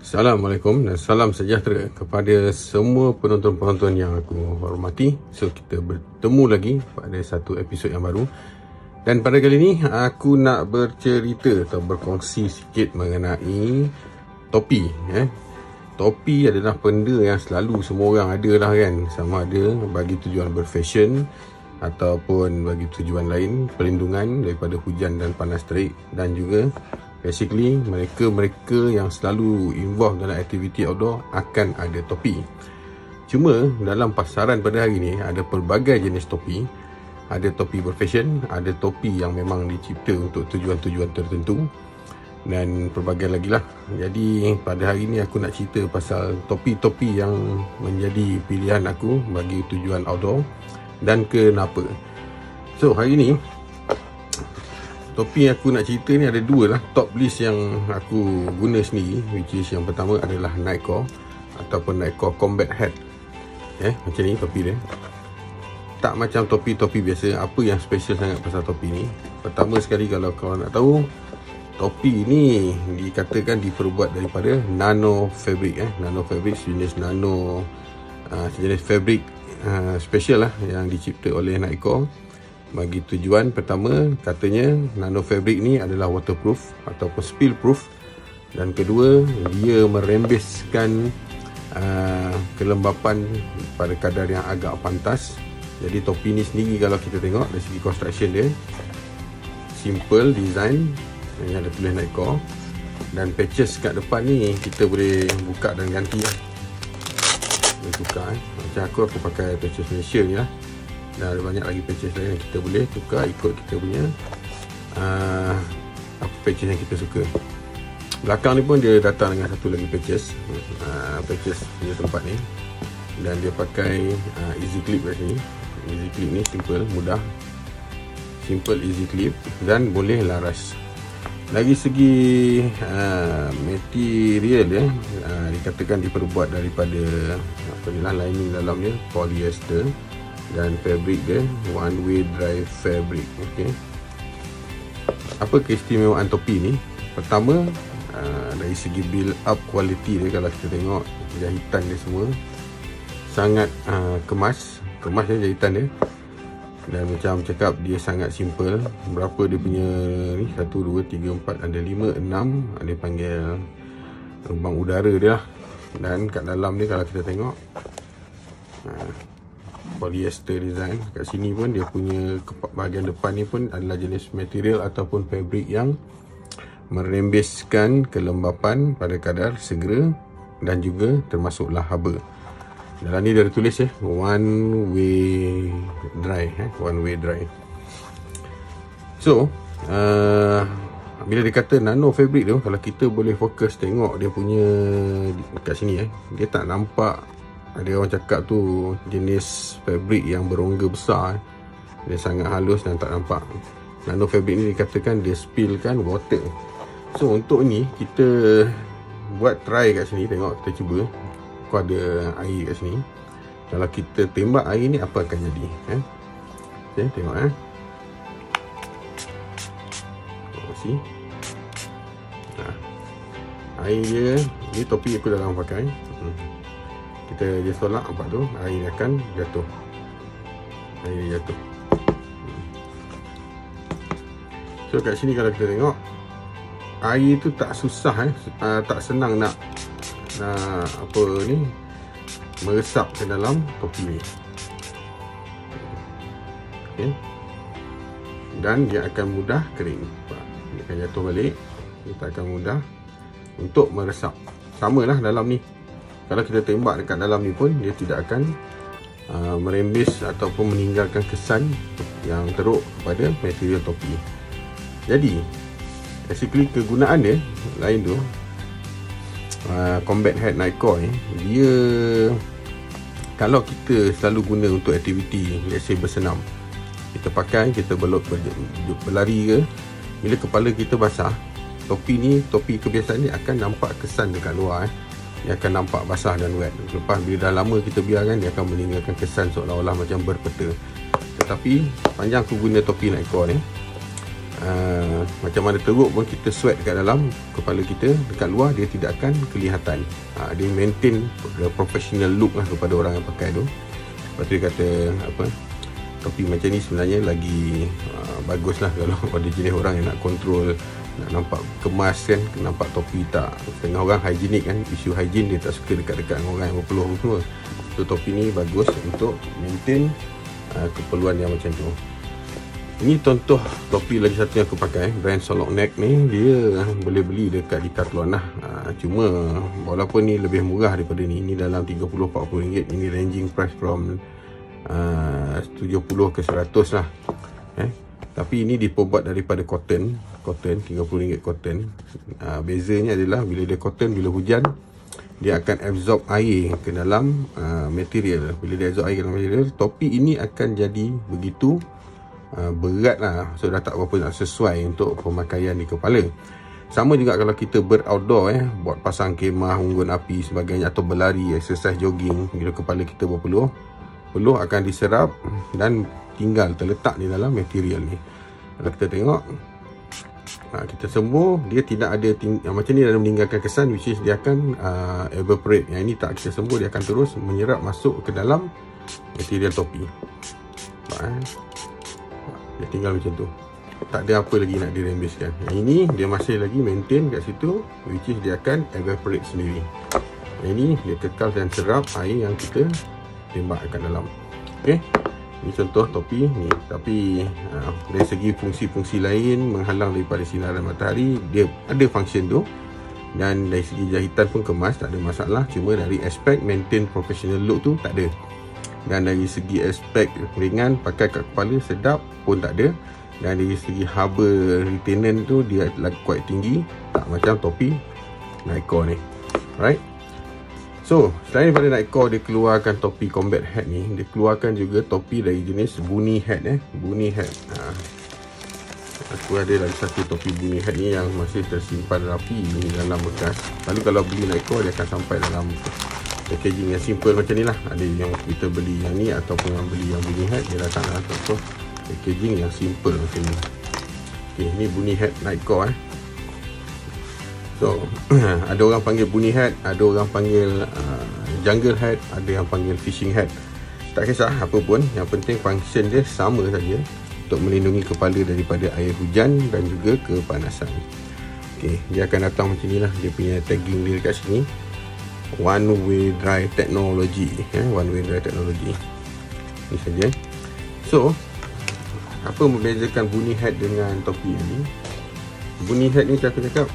Assalamualaikum dan salam sejahtera kepada semua penonton-penonton yang aku hormati. So, kita bertemu lagi pada satu episod yang baru. Dan pada kali ini, aku nak bercerita atau berkongsi sikit mengenai topi. Topi adalah benda yang selalu semua orang ada lah kan. Sama ada bagi tujuan berfashion ataupun bagi tujuan lain, perlindungan daripada hujan dan panas terik, dan juga basically mereka yang selalu involved dalam aktiviti outdoor akan ada topi. Cuma dalam pasaran pada hari ni ada pelbagai jenis topi. Ada topi berfashion, ada topi yang memang dicipta untuk tujuan-tujuan tertentu, dan pelbagai lagi lah. Jadi pada hari ni aku nak cerita pasal topi-topi yang menjadi pilihan aku bagi tujuan outdoor dan kenapa. So hari ni topi yang aku nak cerita ni ada dua lah. Top list yang aku guna sendiri, which is yang pertama adalah Nightcore ataupun Nightcore Combat Hat. Macam ni topi dia. Tak macam topi-topi biasa. Apa yang special sangat pasal topi ni? Pertama sekali, kalau korang nak tahu, topi ni dikatakan diperbuat daripada nano fabric. Nano fabric sejenis sejenis fabric special lah yang dicipta oleh Nightcore. Bagi tujuan pertama, katanya nano fabric ni adalah waterproof ataupun spill proof, dan kedua, dia merembeskan kelembapan pada kadar yang agak pantas. Jadi topi ni sendiri kalau kita tengok dari segi construction dia, simple design yang ada tulis Nightcore, dan patches kat depan ni kita boleh buka dan ganti lah. Boleh tukar macam aku pakai patches Malaysia ni lah. Dan ada banyak lagi patches lain yang kita boleh tukar ikut kita punya apa patches yang kita suka. Belakang ni pun dia datang dengan satu lagi patches punya tempat ni, dan dia pakai easy clip kat sini. Easy clip ni simple, mudah, simple easy clip, dan boleh laras. Dari segi material dia, dikatakan diperbuat daripada lining dalam dia polyester, dan fabric dia one way dry fabric. Apa keistimewaan topi ni? Pertama, dari segi build up quality dia, kalau kita tengok jahitan dia semua sangat kemas dia jahitan dia, dan macam cakap dia sangat simple. Berapa dia punya ni? 1, 2, 3, 4, ada 5, 6, ada panggil lubang udara dia lah. Dan kat dalam ni kalau kita tengok polyester design. Kat sini pun dia punya bahagian depan ni pun adalah jenis material ataupun fabric yang merembeskan kelembapan pada kadar segera, dan juga termasuklah haba. Dalam ni dia ada tulis one way dry. One way dry. So bila dia kata nano fabric tu, kalau kita boleh fokus tengok dia punya kat sini, dia tak nampak. Ada orang cakap tu jenis fabric yang berongga besar. Dia sangat halus dan tak nampak. Nano fabric ni dikatakan dia spillkan water. So untuk ni kita buat try kat sini. Tengok, kita cuba. Aku ada air kat sini. Kalau kita tembak air ni, apa akan jadi? Okay, tengok see? Air dia, ni topi aku dah lama pakai. Kita dia tolak, nampak tu, air dia akan jatuh. Air dia jatuh. So kat sini kalau kita tengok, air tu tak susah, tak senang nak apa ni, meresap ke dalam topi ni. Dan dia akan mudah kering. Dia akan jatuh balik. Kita akan mudah untuk meresap. Sama lah dalam ni. Kalau kita tembak dekat dalam ni pun, dia tidak akan merembes ataupun meninggalkan kesan yang teruk kepada material topi. Jadi basically kegunaan dia lain tu, Combat Hat Nightcore ni, dia kalau kita selalu guna untuk aktiviti, let's say bersenam, kita pakai, kita berlari ke, bila kepala kita basah, topi kebiasaan ni akan nampak kesan dekat luar. Dia akan nampak basah dan wet. Lepas bila dah lama kita biarkan, dia akan meninggalkan kesan seolah-olah macam berpeta. Tetapi panjang aku guna topi Nightcore ni, macam mana teruk pun kita sweat dekat dalam kepala kita, dekat luar dia tidak akan kelihatan. Dia maintain professional look lah kepada orang yang pakai tu. Lepas tu dia kata apa, topi macam ni sebenarnya lagi bagus lah kalau pada jenis orang yang nak control, nak nampak kemas kan, nampak topi tak. Setengah orang hygienik kan, isu hygiene dia tak suka dekat-dekat dengan orang yang berpeluh semua. So topi ni bagus untuk maintain keperluan yang macam tu. Ini contoh topi lagi satu yang aku pakai, brand Solok Neck ni. Dia boleh beli dekat Decathlon lah. Cuma walaupun ni lebih murah daripada ni, ni dalam 30-40 ringgit. Ini ranging price from 70 ke 100 lah. Tapi ini diperbuat daripada cotton, 30 ringgit cotton. Bezanya adalah bila dia cotton, bila hujan dia akan absorb air ke dalam material. Bila dia absorb air ke dalam material, topi ini akan jadi begitu berat lah. So dah tak berapa nak sesuai untuk pemakaian di kepala. Sama juga kalau kita beroutdoor, buat pasang kemah, unggun api sebagainya, atau berlari, exercise jogging. Bila kepala kita berpeluh, peluh akan diserap dan tinggal terletak di dalam material ni. Kalau kita tengok, kita sembuh, dia tidak ada macam ni, dalam meninggalkan kesan, which is dia akan evaporate. Yang ini tak, kita sembuh, dia akan terus menyerap masuk ke dalam material topi. Dia tinggal macam tu, tak ada apa lagi nak dirembeskan. Yang ini dia masih lagi maintain kat situ, which is dia akan evaporate sendiri. Yang ini dia kekal dan serap air yang kita tembak kat dalam. Okay, ini contoh topi ni. Tapi dari segi fungsi-fungsi lain, menghalang daripada sinaran matahari, dia ada function tu. Dan dari segi jahitan pun kemas, tak ada masalah. Cuma dari aspek maintain professional look tu tak ada. Dan dari segi aspek ringan, pakai kat kepala sedap pun tak ada. Dan dari segi haba retainment tu dia quite tinggi, tak macam topi Nightcore ni. Alright, so selain daripada Nightcore dia keluarkan topi combat hat ni, dia keluarkan juga topi dari jenis bunny hat. Bunny hat, aku ada lagi satu topi bunny hat ni yang masih tersimpan rapi di dalam bekas. Lalu kalau beli Nightcore, dia akan sampai dalam packaging yang simple macam ni lah. Ada yang kita beli yang ni, ataupun yang beli yang bunny hat, dia datang dalam contoh packaging yang simple macam ni. Okay, ni bunny hat Nightcore. So ada orang panggil bunny hat, ada orang panggil jungle hat, ada yang panggil fishing hat. Tak kisah apa pun, yang penting function dia sama saja, untuk melindungi kepala daripada air hujan dan juga kepanasan. Okay, dia akan datang macam ni lah. Dia punya tagging dia dekat sini, one way dry technology, one way dry technology ni saja. So apa membezakan bunny hat dengan topi ini? Bunny hat ni aku cakap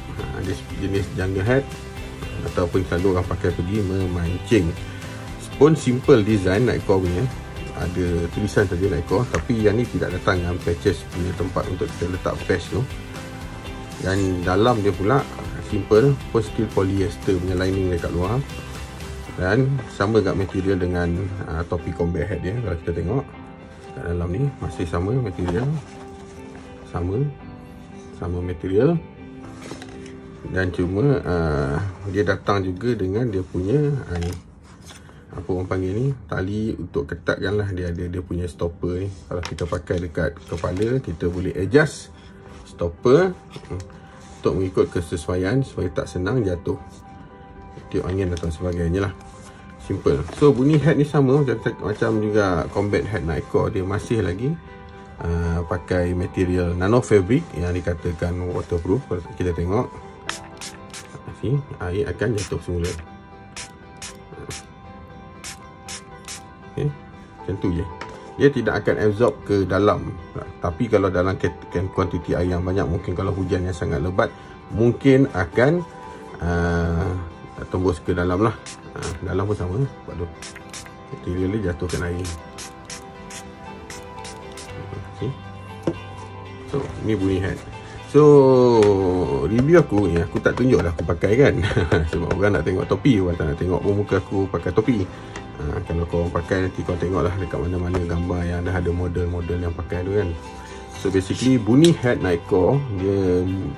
dia jenis jungle hat, ataupun selalu orang pakai pergi memancing. Pun simple design Nightcore punya, ada tulisan saja Nightcore, tapi yang ni tidak datang dengan patches punya tempat untuk kita letak patch tu. Dan dalam dia pula simple, pun steel polyester punya lining dekat luar. Dan sama agak material dengan topi combat hat dia. Kalau kita tengok kat dalam ni masih sama material, sama material. Dan cuma dia datang juga dengan dia punya ni, apa orang panggil ni, tali untuk ketatkan lah. Dia ada dia punya stopper ni. Kalau kita pakai dekat kepala, kita boleh adjust stopper untuk mengikut kesesuaian, supaya tak senang jatuh, tiup angin atau sebagainya lah. Simple. So bunny hat ni sama macam juga combat hat Nightcore, dia masih lagi pakai material nano fabric yang dikatakan waterproof. Kalau kita tengok, air akan jatuh semula. Okay, macam tu je. Dia tidak akan absorb ke dalam. Tapi kalau dalam kuantiti air yang banyak, mungkin kalau hujan yang sangat lebat, mungkin akan tembus ke dalam lah. Dalam pun sama, waduh, material dia jatuhkan air. Okay. So ni bunny hat. So review aku ni, aku tak tunjuk lah aku pakai kan. Sebab orang nak tengok topi, orang tak nak tengok pun muka aku pakai topi. Kalau korang pakai, nanti korang tengok lah dekat mana-mana gambar yang dah ada model-model yang pakai tu kan. So basically bunny hat Nightcore dia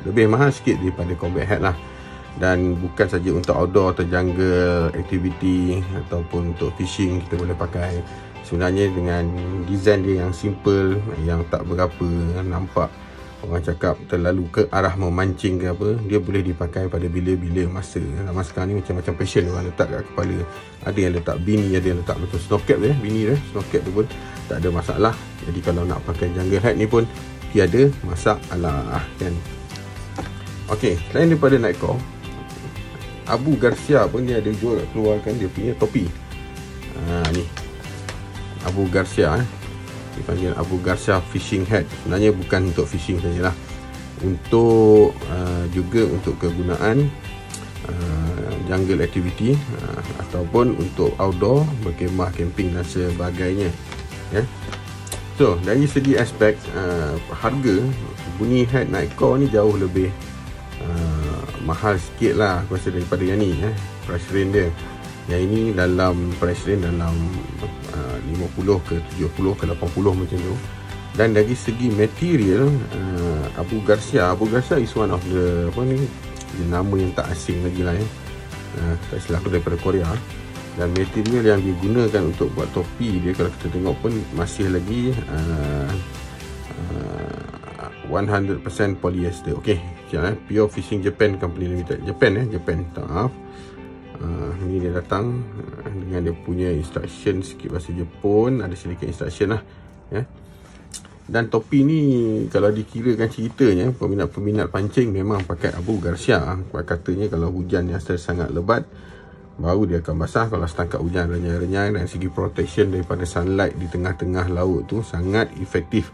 lebih mahal sikit daripada combat hat lah. Dan bukan saja untuk outdoor atau jungle activity ataupun untuk fishing kita boleh pakai. Sebenarnya dengan design dia yang simple, yang tak berapa nampak orang cakap terlalu ke arah memancing ke apa, dia boleh dipakai pada bila-bila masa. Zaman sekarang ni macam-macam fashion orang letak kat kepala. Ada yang letak bini, ada yang letak macam snow cap tu bini dia, snow cap tu pun tak ada masalah. Jadi kalau nak pakai jungle hat ni pun tiada masalah kan. Okey, selain daripada Nightcore, Abu Garcia pun dia ada jual keluarkan dia punya topi. Ni Abu Garcia dipanggil Abu Garcia fishing hat. Sebenarnya bukan untuk fishing sajalah, untuk juga untuk kegunaan jungle activity ataupun untuk outdoor, berkemah, camping dan sebagainya ya. So dari segi aspek harga, bunyi hat Nightcore ni jauh lebih mahal sikit lah aku rasa daripada yang ni price range dia. Yang ini dalam price range dalam 50 ke 70 ke 80 macam tu. Dan dari segi material, Abu Garcia is one of the nama yang tak asing lagi lah tak silap tu, daripada Korea. Dan material yang digunakan untuk buat topi dia, kalau kita tengok pun masih lagi 100% polyester. Okay, Pure Fishing Japan Company Limited. Japan, tak maaf. Ni dia datang dengan dia punya instruction sikit bahasa Jepun, ada sedikit instruction lah ya. Dan topi ni kalau dikirakan ceritanya, peminat-peminat pancing memang pakai Abu Garcia. Katanya kalau hujan yang sangat lebat baru dia akan basah. Kalau setakat hujan renyai-renyai, dan segi protection daripada sunlight di tengah-tengah laut tu sangat efektif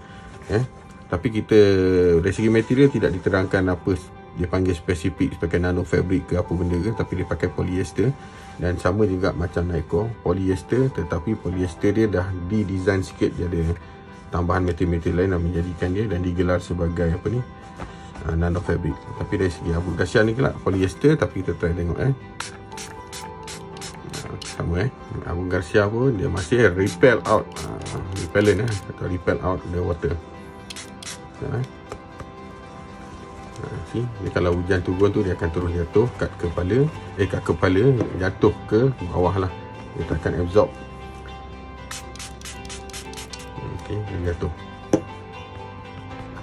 ya. Tapi kita dari segi material tidak diterangkan apa dia panggil spesifik pakai nano fabric ke apa benda ke, tapi dia pakai polyester. Dan sama juga macam Nightcore, polyester, tetapi polyester dia dah didesign sikit, dia ada tambahan material lain yang menjadikan dia dan digelar sebagai nano fabric. Tapi dari segi Abu Garcia ni kelak polyester, tapi kita try tengok sama Abu Garcia pun dia masih repel out repellent atau repel out the water. Dia kalau hujan turun tu dia akan terus jatuh kat kepala, jatuh ke bawah lah, dia takkan absorb. Okey, dia jatuh.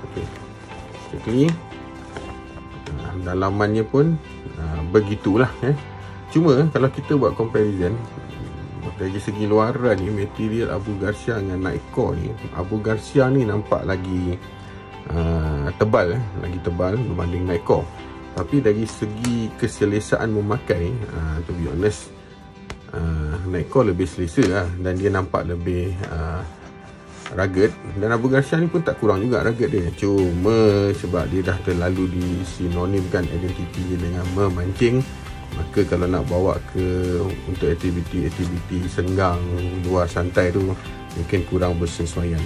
Okey, jadi dalamannya pun begitulah Cuma kalau kita buat comparison dari segi luaran ni, material Abu Garcia dengan Nightcore ni, Abu Garcia ni nampak lagi tebal lagi tebal berbanding Nightcore. Tapi dari segi keselesaan memakai, to be honest, Nightcore lebih selesa lah, dan dia nampak lebih rugged. Dan Abu Garcia ni pun tak kurang juga rugged dia, cuma sebab dia dah terlalu disinonimkan identiti dia dengan memancing, maka kalau nak bawa ke untuk aktiviti senggang luar santai tu mungkin kurang bersesuaian.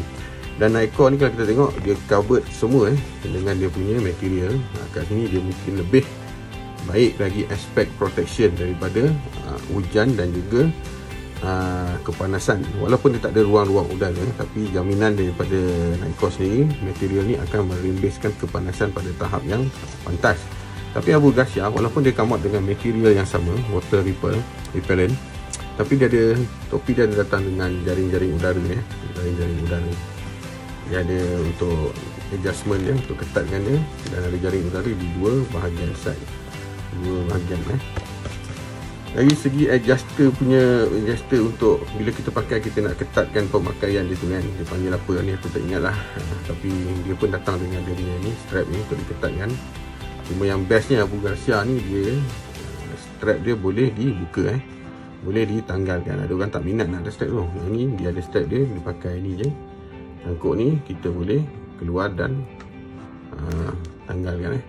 Dan Nightcore ni kalau kita tengok dia covered semua dengan dia punya material. Kat sini dia mungkin lebih baik lagi aspek protection daripada hujan dan juga kepanasan. Walaupun dia tak ada ruang-ruang udara, tapi jaminan daripada Nightcore sendiri, material ni akan merimbiskan kepanasan pada tahap yang pantas. Tapi Abu Garcia, walaupun dia come out dengan material yang sama, water repellent, tapi dia ada topi dia ada datang dengan jaring-jaring udara jaring-jaring udara. Dia ada untuk adjustment dia, untuk ketatkan dia, dan ada jaring udara di dua bahagian side, dua bahagian Dari segi adjuster untuk bila kita pakai, kita nak ketatkan pemakaian dia tu dia panggil apa ni aku tak ingat lah, tapi dia pun datang dengan dia punya ni strap ni untuk diketatkan. Cuma yang bestnya Abu Garcia ni, dia strap dia boleh dibuka boleh ditanggalkan. Ada orang tak minat nak ada strap tu. Yang ni dia ada strap dia pakai ni je, cangkuk ni kita boleh keluar dan tanggalkan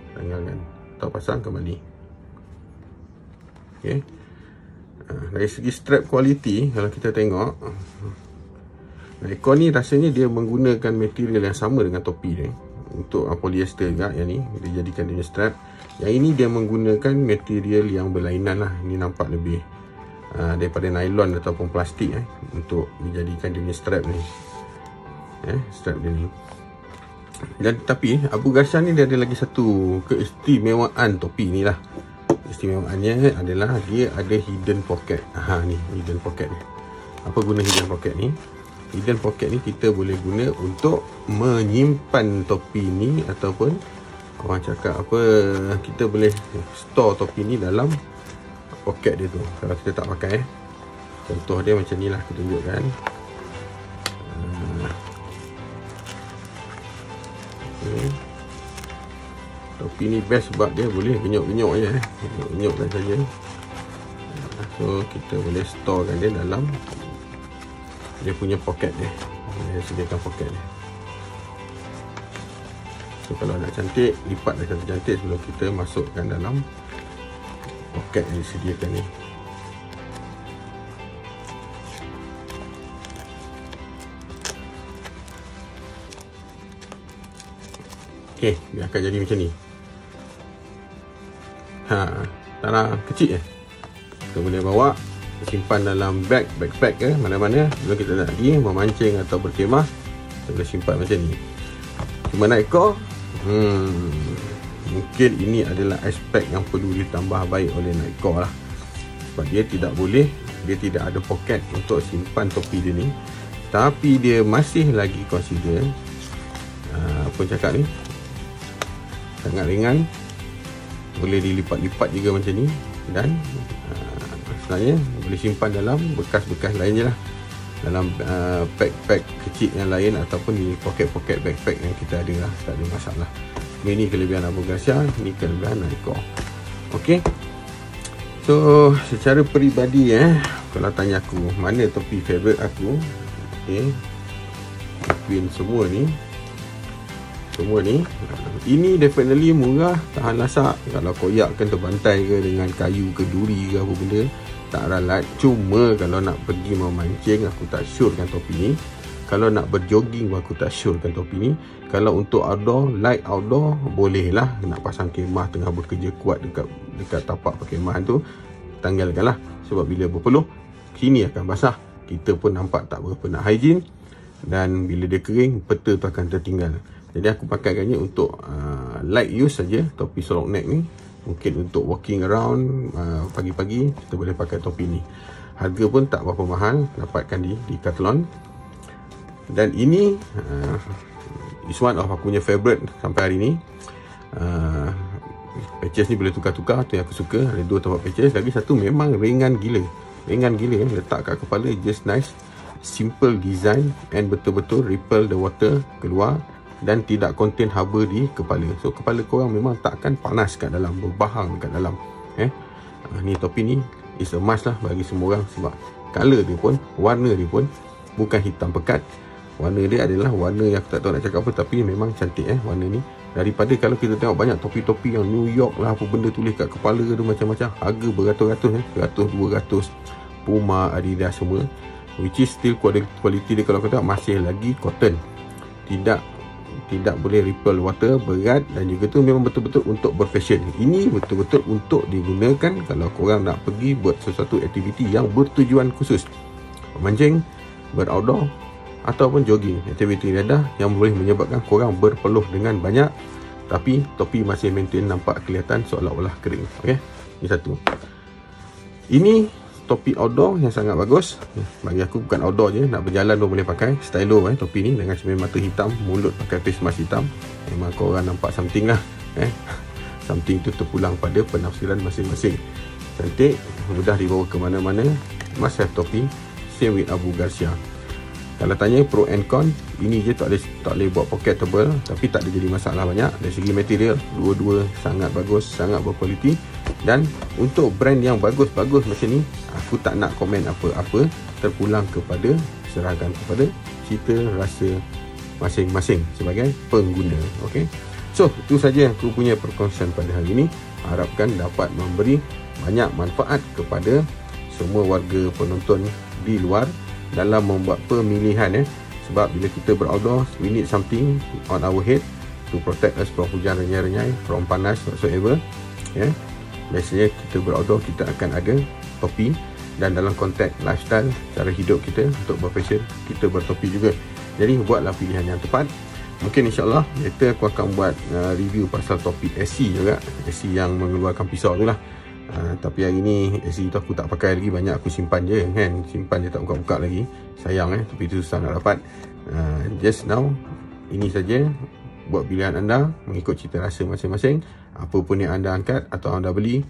atau pasang kembali. Okey. Dari segi strap quality, kalau kita tengok Nightcore ni rasanya dia menggunakan material yang sama dengan topi dia, untuk polyester juga. Yang ni dia jadikan dia strap. Yang ini dia menggunakan material yang berlainan lah. Ini nampak lebih daripada nylon ataupun plastik untuk dijadikan dia punya strap ni. Strap dia ni. Dan tapi Abu Garcia ni dia ada lagi satu keistimewaan topi ni lah. Istimewaannya adalah dia ada hidden pocket. Ni hidden pocket ni. Apa guna hidden pocket ni? hidden pocket ni kita boleh guna untuk menyimpan topi ni, ataupun orang cakap apa, kita boleh store topi ni dalam poket dia tu kalau kita tak pakai. Contoh dia macam ni lah, aku tunjukkan. Topi ni best sebab dia boleh genyok-genyok je, genyok-genyokkan saja. So kita boleh storekan dia dalam dia punya poket dia. Dia sediakan poket dia. So kalau nak cantik, lipat dah cantik-cantik sebelum kita masukkan dalam poket yang disediakan ni. Okey, dia akan jadi macam ni. Tanah kecil je. Kita boleh bawa, simpan dalam backpack ke mana-mana. Kalau kita nak pergi memancing atau berkhemah, kita boleh simpan macam ni. Cuma naik ekor, mungkin ini adalah aspek yang perlu ditambah baik oleh naik ekor lah. Sebab dia tidak ada poket untuk simpan topi dia ni. Tapi dia masih lagi consider apa cakap ni, sangat ringan, boleh dilipat-lipat juga macam ni. Dan sebenarnya boleh simpan dalam bekas-bekas lain je lah, dalam pack-pack kecil yang lain, ataupun di poket-poket backpack yang kita ada lah, tak ada masalah. Ini kelebihan Abu Garcia, ini kelebihan Naiko. Okey, so secara peribadi kalau tanya aku mana topi favourite aku, between semua ni, ini definitely murah, tahan lasak. Kalau koyakkan terbantai ke dengan kayu ke duri ke apa benda, tak ralat. Cuma kalau nak pergi memancing, aku tak syorkan topi ni. Kalau nak berjogging, aku tak syorkan topi ni. Kalau untuk outdoor, light outdoor, boleh lah. Nak pasang kemah tengah bekerja kuat dekat tapak perkemahan tu, tanggalkan lah. Sebab bila berpeluh, sini akan basah. Kita pun nampak tak berapa nak hygiene. Dan bila dia kering, peta tu akan tertinggal. Jadi aku pakaikannya untuk light use saja, topi solok neck ni. Mungkin untuk walking around pagi-pagi, kita boleh pakai topi ni. Harga pun tak berapa mahal, dapatkan di Decathlon. Dan ini is one of aku punya favourite sampai hari ni. Patches ni boleh tukar-tukar, tu yang aku suka. Ada 2 tempat patches. Lagi satu memang ringan gila. Letak kat kepala just nice. Simple design and betul-betul repel the water keluar. Dan tidak contain haba di kepala. So kepala korang memang takkan panas kat dalam, berbahang kat dalam. Ni topi ni is a must lah bagi semua orang. Sebab color dia pun, warna dia pun bukan hitam pekat. Warna dia adalah warna yang aku tak tahu nak cakap apa, tapi memang cantik warna ni. Daripada kalau kita tengok banyak topi-topi yang New York lah, apa benda tulis kat kepala tu macam-macam, harga beratus-ratus 100, 200, Puma, Adidas semua, which is still quality dia kalau kata masih lagi cotton. Tidak boleh repel water, berat, dan juga tu memang betul-betul untuk berfashion. Ini betul-betul untuk digunakan kalau korang nak pergi buat sesuatu aktiviti yang bertujuan khusus, memancing, beroutdoor, ataupun jogging, aktiviti riadah yang boleh menyebabkan korang berpeluh dengan banyak, tapi topi masih maintain nampak kelihatan seolah-olah kering. Okey, ini satu. Ini topi outdoor yang sangat bagus. Bagi aku bukan outdoor je, nak berjalan pun boleh pakai. Stylo topi ni dengan cermin mata hitam, mulut pakai face mask hitam. Memang korang nampak something lah. Something tu terpulang pada penafsiran masing-masing. Cantik, mudah dibawa ke mana-mana. Must have topi. Same with Abu Garcia. Kalau tanya pro and con, ini je tak boleh buat pocket tebal, tapi tak ada jadi masalah banyak. Dari segi material, dua-dua sangat bagus, sangat berkualiti. Dan untuk brand yang bagus-bagus macam ni, aku tak nak komen apa-apa, terpulang kepada, serahkan kepada cita rasa masing-masing sebagai pengguna. Okey, so itu saja aku punya perkongsian pada hari ini. Harapkan dapat memberi banyak manfaat kepada semua warga penonton di luar dalam membuat pemilihan. Sebab bila kita beroutdoor, we need something on our head to protect us from hujan renyai-renyai, from panas whatsoever. Biasanya kita beroutdoor, kita akan ada topi. Dan dalam konteks lifestyle, cara hidup kita untuk berfashion, kita bertopi juga. Jadi buatlah pilihan yang tepat. Mungkin insyaAllah later aku akan buat review pasal topi SC juga, SC yang mengeluarkan pisau tu lah. Tapi hari ni LCD tu aku tak pakai lagi, banyak aku simpan je kan. Simpan je, tak buka-buka lagi. Sayang tapi itu susah nak dapat. Just now, ini saja. Buat pilihan anda mengikut cita rasa masing-masing. Apa pun yang anda angkat atau anda beli,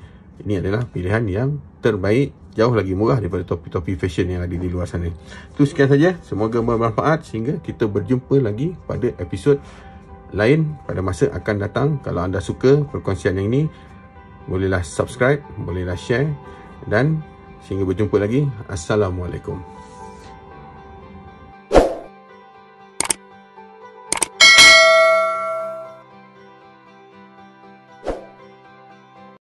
ini adalah pilihan yang terbaik, jauh lagi murah daripada topi-topi fashion yang ada di luar sana. Itu sekian saja. Semoga bermanfaat sehingga kita berjumpa lagi pada episod lain pada masa akan datang. Kalau anda suka perkongsian yang ini, bolehlah subscribe, bolehlah share, dan sehingga berjumpa lagi. Assalamualaikum.